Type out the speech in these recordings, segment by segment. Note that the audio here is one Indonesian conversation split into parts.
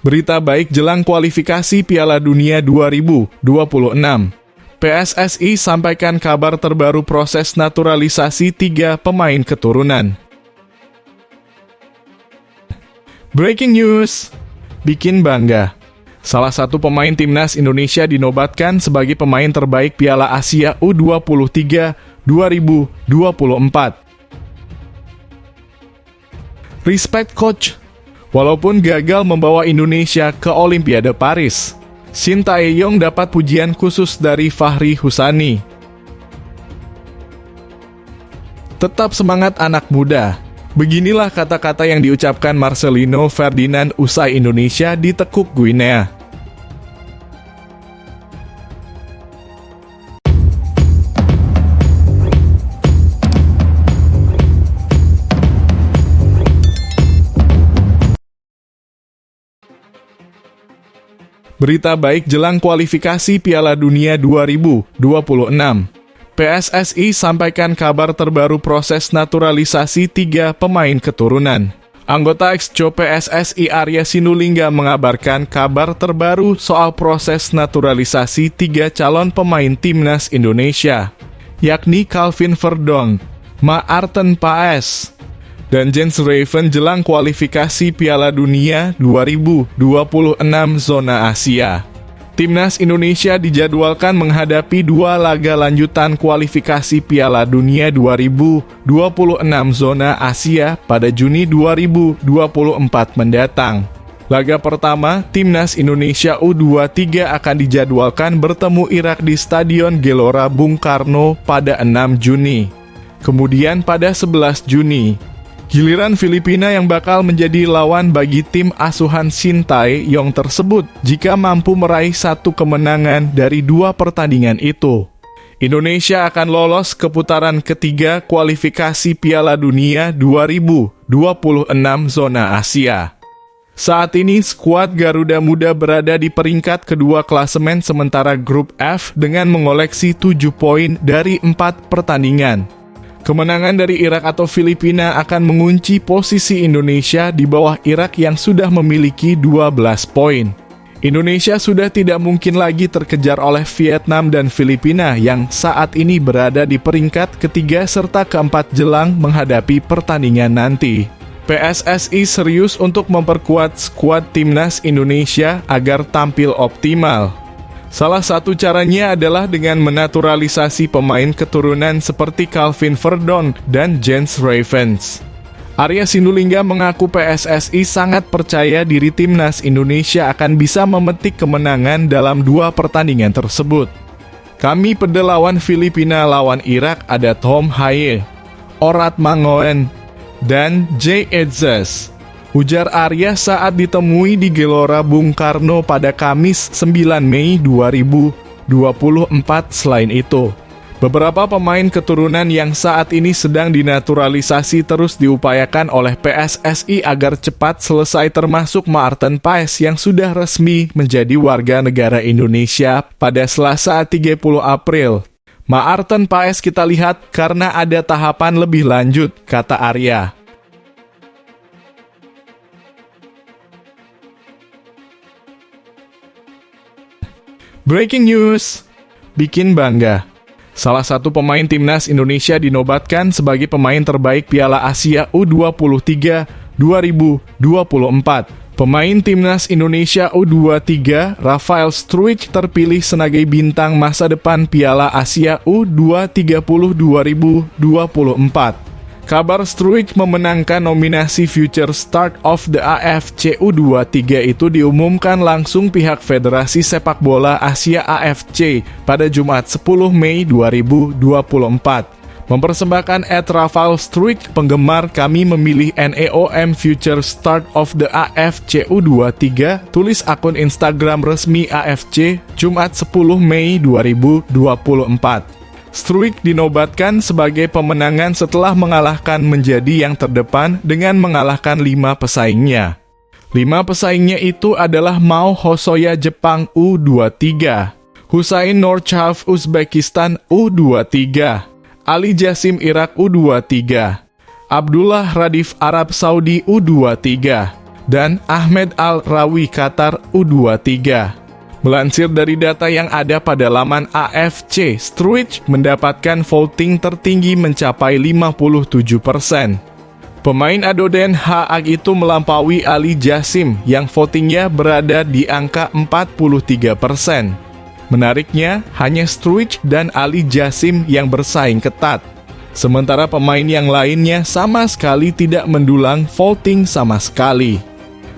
Berita baik jelang kualifikasi Piala Dunia 2026. PSSI sampaikan kabar terbaru proses naturalisasi 3 pemain keturunan. Breaking news, bikin bangga. Salah satu pemain timnas Indonesia dinobatkan sebagai pemain terbaik Piala Asia U23 2024. Respect coach. Walaupun gagal membawa Indonesia ke Olimpiade Paris, Shin Tae-yong dapat pujian khusus dari Fahri Husani. Tetap semangat anak muda. Beginilah kata-kata yang diucapkan Marcelino Ferdinand usai Indonesia ditekuk Guinea. Berita baik jelang kualifikasi Piala Dunia 2026. PSSI sampaikan kabar terbaru proses naturalisasi 3 pemain keturunan. Anggota Exco PSSI Arya Sinulinga mengabarkan kabar terbaru soal proses naturalisasi 3 calon pemain timnas Indonesia, yakni Calvin Verdonk, Maarten Paes, dan Jens Raven jelang kualifikasi Piala Dunia 2026 zona Asia. Timnas Indonesia dijadwalkan menghadapi 2 laga lanjutan kualifikasi Piala Dunia 2026 zona Asia pada Juni 2024 mendatang. Laga pertama, Timnas Indonesia U23 akan dijadwalkan bertemu Irak di Stadion Gelora Bung Karno pada 6 Juni. Kemudian pada 11 Juni, giliran Filipina yang bakal menjadi lawan bagi tim asuhan Shin Tae-yong tersebut jika mampu meraih 1 kemenangan dari 2 pertandingan itu. Indonesia akan lolos ke putaran ketiga kualifikasi Piala Dunia 2026 zona Asia. Saat ini skuad Garuda Muda berada di peringkat kedua klasemen sementara grup F dengan mengoleksi 7 poin dari 4 pertandingan. Kemenangan dari Irak atau Filipina akan mengunci posisi Indonesia di bawah Irak yang sudah memiliki 12 poin. Indonesia sudah tidak mungkin lagi terkejar oleh Vietnam dan Filipina yang saat ini berada di peringkat ketiga serta keempat jelang menghadapi pertandingan nanti. PSSI serius untuk memperkuat skuad timnas Indonesia agar tampil optimal. Salah satu caranya adalah dengan menaturalisasi pemain keturunan seperti Calvin Verdonk dan Jens Raven. Arya Sinulinga mengaku PSSI sangat percaya diri timnas Indonesia akan bisa memetik kemenangan dalam 2 pertandingan tersebut. Kami pada lawan Filipina lawan Irak ada Tom Haye, Orat Mangoen, dan J. Edzes, ujar Arya saat ditemui di Gelora Bung Karno pada Kamis 9 Mei 2024. Selain itu, beberapa pemain keturunan yang saat ini sedang dinaturalisasi terus diupayakan oleh PSSI agar cepat selesai termasuk Maarten Paes yang sudah resmi menjadi warga negara Indonesia pada Selasa 30 April. Maarten Paes kita lihat karena ada tahapan lebih lanjut, kata Arya. Breaking news, bikin bangga. Salah satu pemain timnas Indonesia dinobatkan sebagai pemain terbaik Piala Asia U23 2024. Pemain timnas Indonesia U23, Rafael Struijk terpilih sebagai bintang masa depan Piala Asia U20 2024. Kabar Struijk memenangkan nominasi Future Start of the AFC U23 itu diumumkan langsung pihak Federasi Sepak Bola Asia AFC pada Jumat 10 Mei 2024. Mempersembahkan @Rafael Struijk, penggemar kami memilih NEOM Future Start of the AFC U23, tulis akun Instagram resmi AFC, Jumat 10 Mei 2024. Struijk dinobatkan sebagai pemenangan setelah mengalahkan menjadi yang terdepan dengan mengalahkan 5 pesaingnya. 5 pesaingnya itu adalah Mao Hosoya Jepang U23, Hussein Norchaev Uzbekistan U23, Ali Jasim Irak U23, Abdullah Radif Arab Saudi U23, dan Ahmed Al-Rawi Qatar U23. Melansir dari data yang ada pada laman AFC, Struijk mendapatkan voting tertinggi mencapai 57%. Pemain Adoden Haag itu melampaui Ali Jassim yang votingnya berada di angka 43%. Menariknya, hanya Struijk dan Ali Jassim yang bersaing ketat. Sementara pemain yang lainnya sama sekali tidak mendulang voting sama sekali.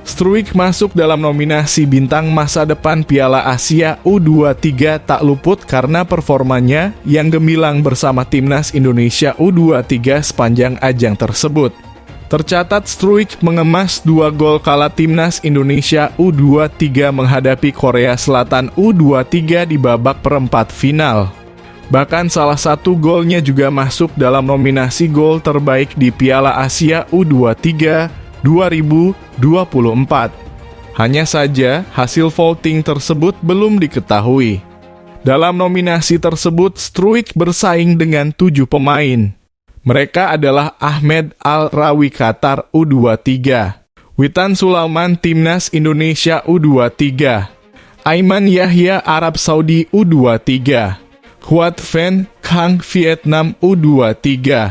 Struijk masuk dalam nominasi bintang masa depan Piala Asia U23 tak luput karena performanya yang gemilang bersama timnas Indonesia U23 sepanjang ajang tersebut. Tercatat Struijk mengemas 2 gol kala timnas Indonesia U23 menghadapi Korea Selatan U23 di babak perempat final. Bahkan salah satu golnya juga masuk dalam nominasi gol terbaik di Piala Asia U23 2024. Hanya saja, hasil voting tersebut belum diketahui. Dalam nominasi tersebut, Struijk bersaing dengan 7 pemain. Mereka adalah Ahmed Al-Rawi Qatar U23, Witan Sulaiman Timnas Indonesia U23, Aiman Yahya Arab Saudi U23, Huat Van Khang Vietnam U23,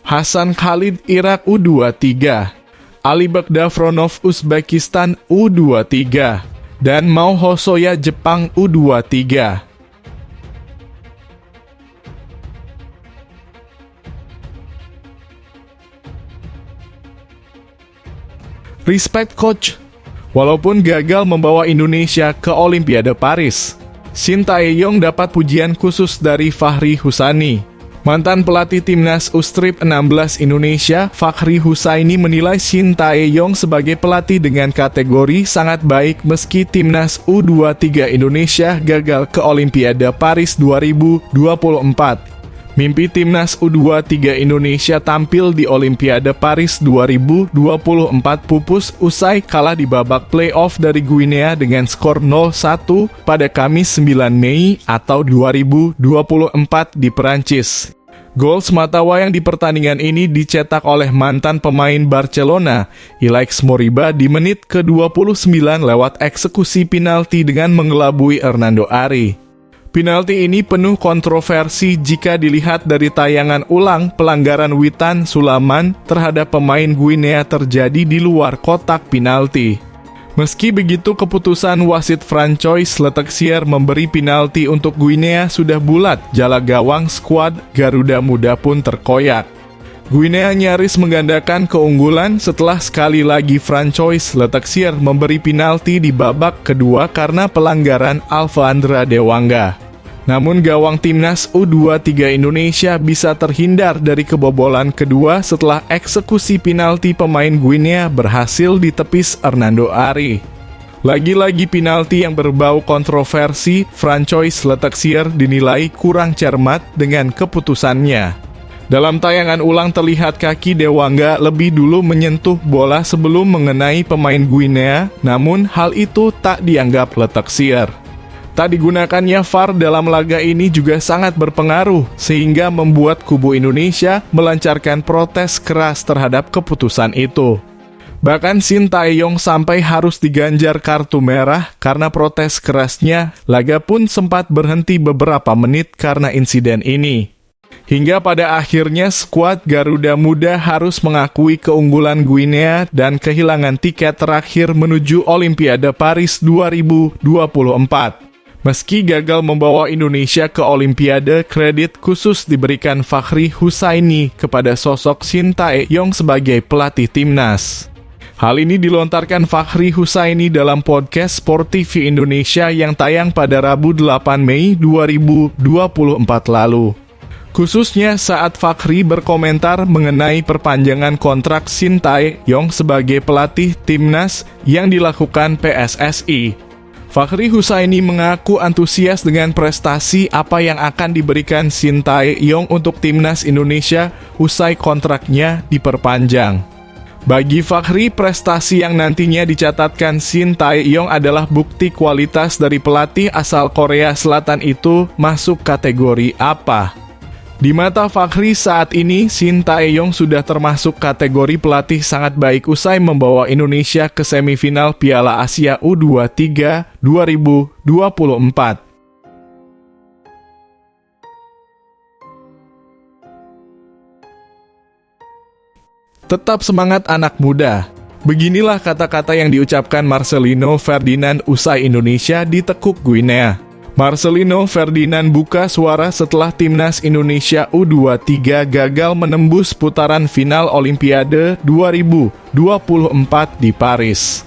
Hasan Khalid Irak U23, Ali Bagdafronov Uzbekistan U23, dan Mao Hosoya Jepang U23. Respect coach. Walaupun gagal membawa Indonesia ke Olimpiade Paris, Shin Tae-yong dapat pujian khusus dari Fahri Husani. Mantan pelatih timnas U-Strip 16 Indonesia, Fakhri Husaini menilai Shin Tae-yong sebagai pelatih dengan kategori sangat baik meski timnas U23 Indonesia gagal ke Olimpiade Paris 2024. Mimpi timnas U23 Indonesia tampil di Olimpiade Paris 2024 pupus usai kalah di babak playoff dari Guinea dengan skor 0-1 pada Kamis 9 Mei atau 2024 di Perancis. Gol sematawayang di pertandingan ini dicetak oleh mantan pemain Barcelona, Ilaix Moriba di menit ke-29 lewat eksekusi penalti dengan mengelabui Hernando Ari. Penalti ini penuh kontroversi jika dilihat dari tayangan ulang pelanggaran Witan Sulaiman terhadap pemain Guinea terjadi di luar kotak penalti. Meski begitu, keputusan wasit Francois Letexier memberi penalti untuk Guinea sudah bulat, jala gawang skuad Garuda Muda pun terkoyak. Guinea nyaris menggandakan keunggulan setelah sekali lagi Francois Letexier memberi penalti di babak kedua karena pelanggaran Alfandra Dewanga. Namun gawang timnas U23 Indonesia bisa terhindar dari kebobolan kedua setelah eksekusi penalti pemain Guinea berhasil ditepis Hernando Ari. Lagi-lagi penalti yang berbau kontroversi, Francois Letexier dinilai kurang cermat dengan keputusannya. Dalam tayangan ulang terlihat kaki Dewanga lebih dulu menyentuh bola sebelum mengenai pemain Guinea, namun hal itu tak dianggap Letexier. Tak digunakannya VAR dalam laga ini juga sangat berpengaruh, sehingga membuat kubu Indonesia melancarkan protes keras terhadap keputusan itu. Bahkan Shin Tae-yong sampai harus diganjar kartu merah karena protes kerasnya. Laga pun sempat berhenti beberapa menit karena insiden ini. Hingga pada akhirnya skuad Garuda Muda harus mengakui keunggulan Guinea dan kehilangan tiket terakhir menuju Olimpiade Paris 2024. Meski gagal membawa Indonesia ke Olimpiade, kredit khusus diberikan Fakhri Husaini kepada sosok Shin Tae-yong sebagai pelatih timnas. Hal ini dilontarkan Fakhri Husaini dalam podcast Sport TV Indonesia yang tayang pada Rabu 8 Mei 2024 lalu. Khususnya saat Fakhri berkomentar mengenai perpanjangan kontrak Shin Tae-yong sebagai pelatih timnas yang dilakukan PSSI. Fakhri Husaini mengaku antusias dengan prestasi apa yang akan diberikan Shin Tae-yong untuk timnas Indonesia usai kontraknya diperpanjang. Bagi Fakhri, prestasi yang nantinya dicatatkan Shin Tae-yong adalah bukti kualitas dari pelatih asal Korea Selatan itu masuk kategori apa. Di mata Fakhri saat ini, Shin Tae-yong sudah termasuk kategori pelatih sangat baik usai membawa Indonesia ke semifinal Piala Asia U23 2024. Tetap semangat anak muda. Beginilah kata-kata yang diucapkan Marcelino Ferdinand usai Indonesia ditekuk Guinea. Marcelino Ferdinand buka suara setelah timnas Indonesia U23 gagal menembus putaran final Olimpiade 2024 di Paris.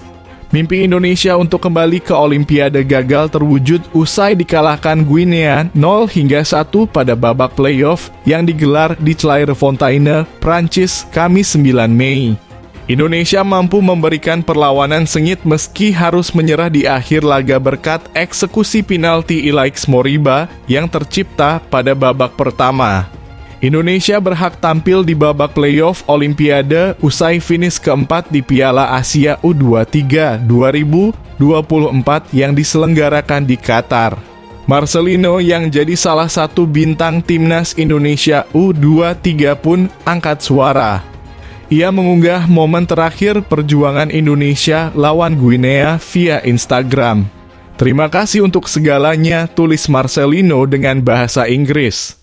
Mimpi Indonesia untuk kembali ke Olimpiade gagal terwujud usai dikalahkan Guinea 0-1 pada babak playoff yang digelar di Clairefontaine, Prancis, Kamis 9 Mei. Indonesia mampu memberikan perlawanan sengit meski harus menyerah di akhir laga berkat eksekusi penalti Ilaix Moriba yang tercipta pada babak pertama. Indonesia berhak tampil di babak playoff Olimpiade usai finish keempat di Piala Asia U23 2024 yang diselenggarakan di Qatar. Marcelino yang jadi salah satu bintang timnas Indonesia U23 pun angkat suara. Ia mengunggah momen terakhir perjuangan Indonesia lawan Guinea via Instagram. Terima kasih untuk segalanya, tulis Marcelino dengan bahasa Inggris.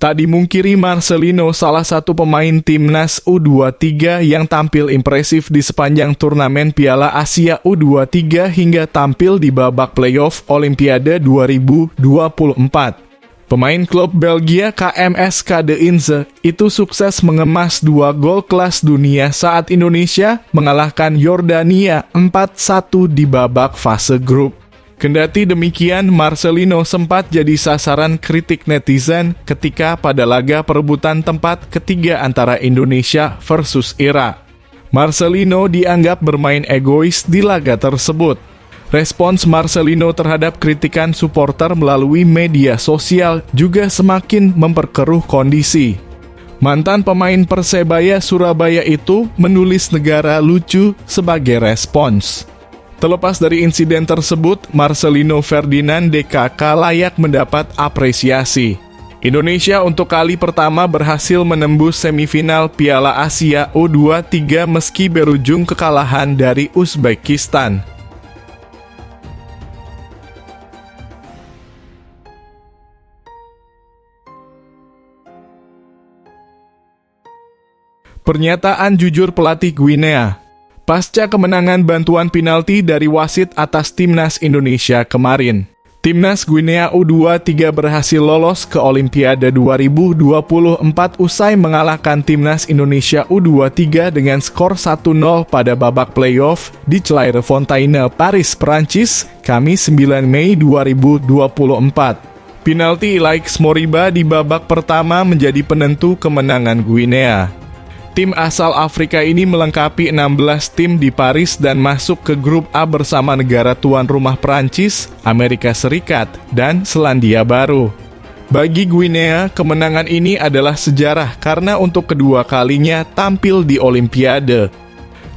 Tak dimungkiri Marcelino salah satu pemain timnas U23 yang tampil impresif di sepanjang turnamen Piala Asia U23 hingga tampil di babak playoff Olimpiade 2024. Pemain klub Belgia KMS Stade Inze itu sukses mengemas 2 gol kelas dunia saat Indonesia mengalahkan Yordania 4-1 di babak fase grup. Kendati demikian, Marcelino sempat jadi sasaran kritik netizen ketika pada laga perebutan tempat ketiga antara Indonesia versus Irak. Marcelino dianggap bermain egois di laga tersebut. Respons Marcelino terhadap kritikan supporter melalui media sosial juga semakin memperkeruh kondisi. Mantan pemain Persebaya Surabaya itu menulis negara lucu sebagai respons. Terlepas dari insiden tersebut, Marcelino Ferdinand DKK layak mendapat apresiasi. Indonesia untuk kali pertama berhasil menembus semifinal Piala Asia U23 meski berujung kekalahan dari Uzbekistan. Pernyataan jujur pelatih Guinea. Pasca kemenangan bantuan penalti dari wasit atas timnas Indonesia kemarin, timnas Guinea U23 berhasil lolos ke Olimpiade 2024 usai mengalahkan timnas Indonesia U23 dengan skor 1-0 pada babak playoff di Clairefontaine, Paris, Prancis, Kamis 9 Mei 2024. Penalti Ilaix Moriba di babak pertama menjadi penentu kemenangan Guinea. Tim asal Afrika ini melengkapi 16 tim di Paris dan masuk ke grup A bersama negara tuan rumah Prancis, Amerika Serikat, dan Selandia Baru. Bagi Guinea, kemenangan ini adalah sejarah karena untuk kedua kalinya tampil di Olimpiade.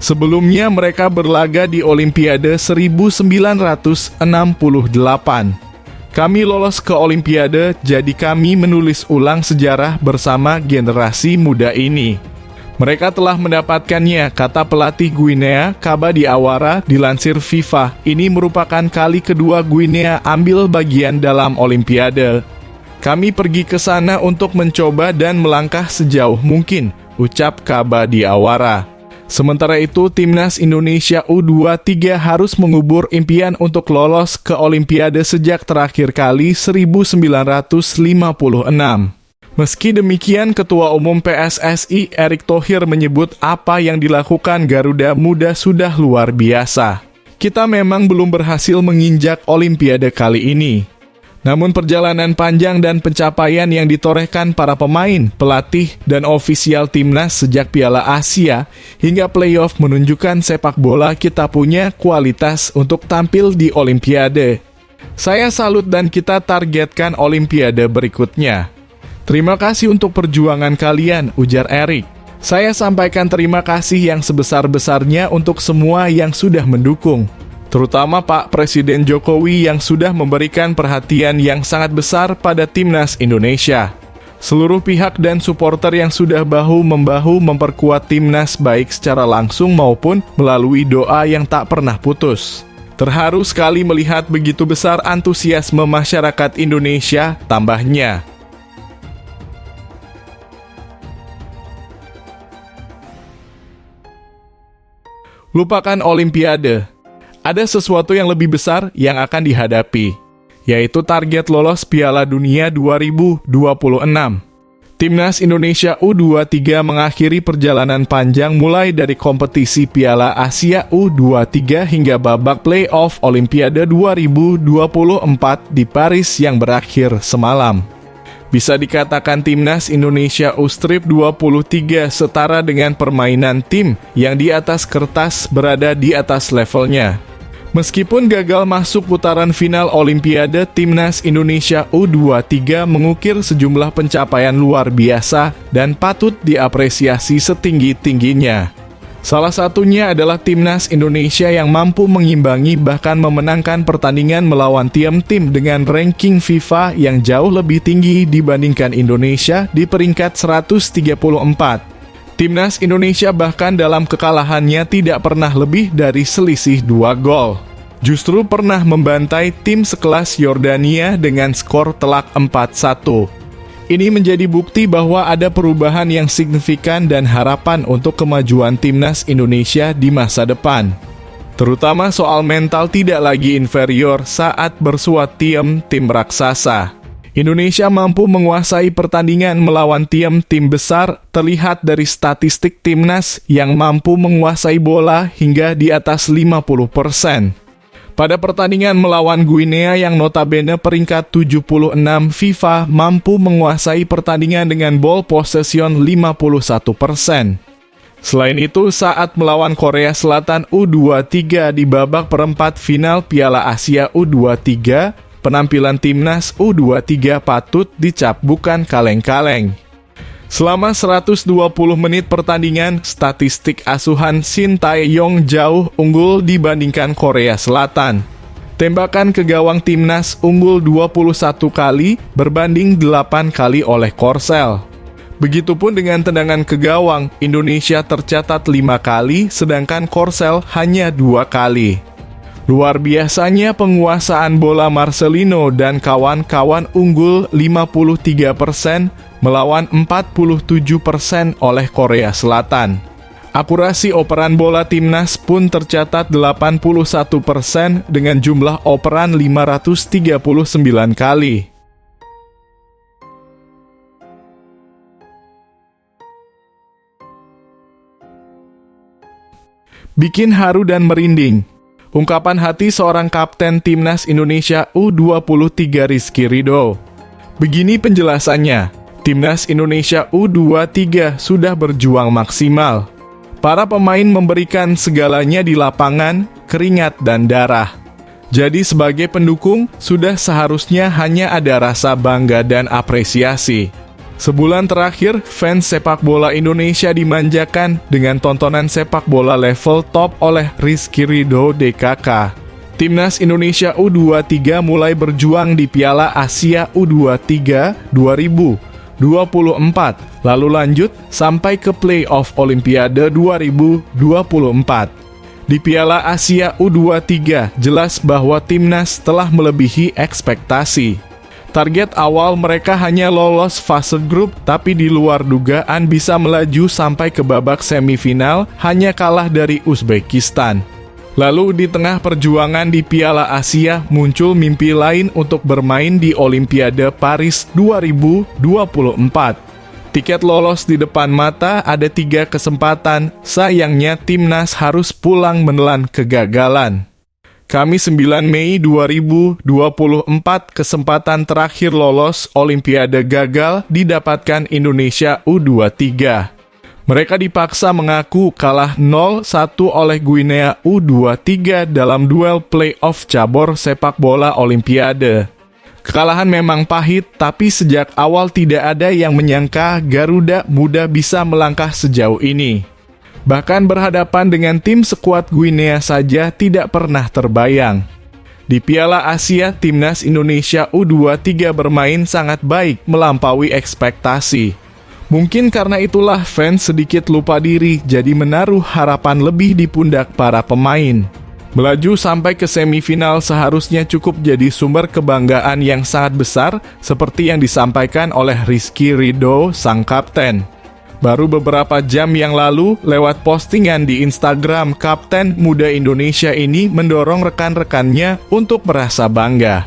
Sebelumnya mereka berlaga di Olimpiade 1968. Kami lolos ke Olimpiade, jadi kami menulis ulang sejarah bersama generasi muda ini. Mereka telah mendapatkannya, kata pelatih Guinea, Kaba Diawara, dilansir FIFA. Ini merupakan kali kedua Guinea ambil bagian dalam Olimpiade. Kami pergi ke sana untuk mencoba dan melangkah sejauh mungkin, ucap Kaba Diawara. Sementara itu, timnas Indonesia U23 harus mengubur impian untuk lolos ke Olimpiade sejak terakhir kali 1956. Meski demikian, Ketua Umum PSSI Erick Thohir menyebut apa yang dilakukan Garuda Muda sudah luar biasa. Kita memang belum berhasil menginjak Olimpiade kali ini. Namun perjalanan panjang dan pencapaian yang ditorehkan para pemain, pelatih, dan ofisial timnas sejak Piala Asia hingga playoff menunjukkan sepak bola kita punya kualitas untuk tampil di Olimpiade. Saya salut dan kita targetkan Olimpiade berikutnya. Terima kasih untuk perjuangan kalian, ujar Erick. Saya sampaikan terima kasih yang sebesar-besarnya untuk semua yang sudah mendukung, terutama Pak Presiden Jokowi yang sudah memberikan perhatian yang sangat besar pada timnas Indonesia. Seluruh pihak dan supporter yang sudah bahu-membahu memperkuat timnas baik secara langsung maupun melalui doa yang tak pernah putus. Terharu sekali melihat begitu besar antusiasme masyarakat Indonesia, tambahnya. Lupakan Olimpiade. Ada sesuatu yang lebih besar yang akan dihadapi, yaitu target lolos Piala Dunia 2026. Timnas Indonesia U23 mengakhiri perjalanan panjang mulai dari kompetisi Piala Asia U23 hingga babak play-off Olimpiade 2024 di Paris yang berakhir semalam. Bisa dikatakan Timnas Indonesia U-Strip 23 setara dengan permainan tim yang di atas kertas berada di atas levelnya. Meskipun gagal masuk putaran final Olimpiade, Timnas Indonesia U23 mengukir sejumlah pencapaian luar biasa dan patut diapresiasi setinggi-tingginya. Salah satunya adalah Timnas Indonesia yang mampu mengimbangi bahkan memenangkan pertandingan melawan tim-tim dengan ranking FIFA yang jauh lebih tinggi dibandingkan Indonesia di peringkat 134. Timnas Indonesia bahkan dalam kekalahannya tidak pernah lebih dari selisih 2 gol. Justru pernah membantai tim sekelas Yordania dengan skor telak 4-1. Ini menjadi bukti bahwa ada perubahan yang signifikan dan harapan untuk kemajuan Timnas Indonesia di masa depan. Terutama soal mental tidak lagi inferior saat bersuat tim raksasa. Indonesia mampu menguasai pertandingan melawan tim besar terlihat dari statistik timnas yang mampu menguasai bola hingga di atas 50%. Pada pertandingan melawan Guinea yang notabene peringkat 76 FIFA mampu menguasai pertandingan dengan ball possession 51%. Selain itu, saat melawan Korea Selatan U23 di babak perempat final Piala Asia U23, penampilan timnas U23 patut dicap bukan kaleng-kaleng. Selama 120 menit pertandingan, statistik asuhan Shin Tae-yong jauh unggul dibandingkan Korea Selatan. Tembakan ke gawang timnas unggul 21 kali berbanding 8 kali oleh Korsel. Begitupun dengan tendangan ke gawang, Indonesia tercatat 5 kali, sedangkan Korsel hanya 2 kali. Luar biasanya penguasaan bola Marcelino dan kawan-kawan unggul 53% melawan 47% oleh Korea Selatan. Akurasi operan bola timnas pun tercatat 81% dengan jumlah operan 539 kali. Bikin haru dan merinding. Ungkapan hati seorang kapten Timnas Indonesia U23 Rizky Ridho. Begini penjelasannya, Timnas Indonesia U23 sudah berjuang maksimal. Para pemain memberikan segalanya di lapangan, keringat dan darah. Jadi sebagai pendukung, sudah seharusnya hanya ada rasa bangga dan apresiasi. Sebulan terakhir, fans sepak bola Indonesia dimanjakan dengan tontonan sepak bola level top oleh Rizky Ridho DKK. Timnas Indonesia U23 mulai berjuang di Piala Asia U23 2024, lalu lanjut sampai ke play-off Olimpiade 2024. Di Piala Asia U23, jelas bahwa timnas telah melebihi ekspektasi. Target awal mereka hanya lolos fase grup, tapi di luar dugaan bisa melaju sampai ke babak semifinal, hanya kalah dari Uzbekistan. Lalu di tengah perjuangan di Piala Asia, muncul mimpi lain untuk bermain di Olimpiade Paris 2024. Tiket lolos di depan mata, ada 3 kesempatan, sayangnya timnas harus pulang menelan kegagalan. Kamis 9 Mei 2024, kesempatan terakhir lolos Olimpiade gagal didapatkan Indonesia U23. Mereka dipaksa mengaku kalah 0-1 oleh Guinea U23 dalam duel play-off cabur sepak bola Olimpiade. Kekalahan memang pahit, tapi sejak awal tidak ada yang menyangka Garuda Muda bisa melangkah sejauh ini. Bahkan berhadapan dengan tim sekuat Guinea saja tidak pernah terbayang. Di Piala Asia, timnas Indonesia U23 bermain sangat baik melampaui ekspektasi. Mungkin karena itulah fans sedikit lupa diri jadi menaruh harapan lebih di pundak para pemain. Melaju sampai ke semifinal seharusnya cukup jadi sumber kebanggaan yang sangat besar seperti yang disampaikan oleh Rizky Ridho, sang kapten. Baru beberapa jam yang lalu, lewat postingan di Instagram, Kapten Muda Indonesia ini mendorong rekan-rekannya untuk merasa bangga.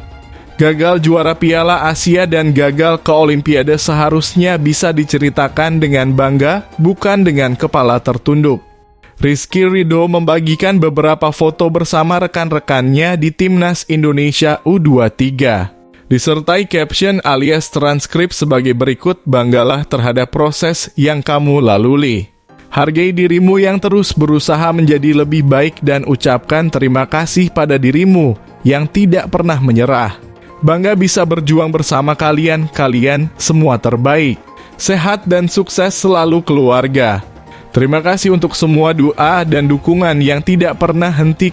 Gagal juara Piala Asia dan gagal ke Olimpiade seharusnya bisa diceritakan dengan bangga, bukan dengan kepala tertunduk. Rizky Ridho membagikan beberapa foto bersama rekan-rekannya di Timnas Indonesia U23. Disertai caption alias transkrip sebagai berikut, banggalah terhadap proses yang kamu lalui. Hargai dirimu yang terus berusaha menjadi lebih baik dan ucapkan terima kasih pada dirimu yang tidak pernah menyerah. Bangga bisa berjuang bersama kalian semua terbaik. Sehat dan sukses selalu keluarga. Terima kasih untuk semua doa dan dukungan yang tidak pernah henti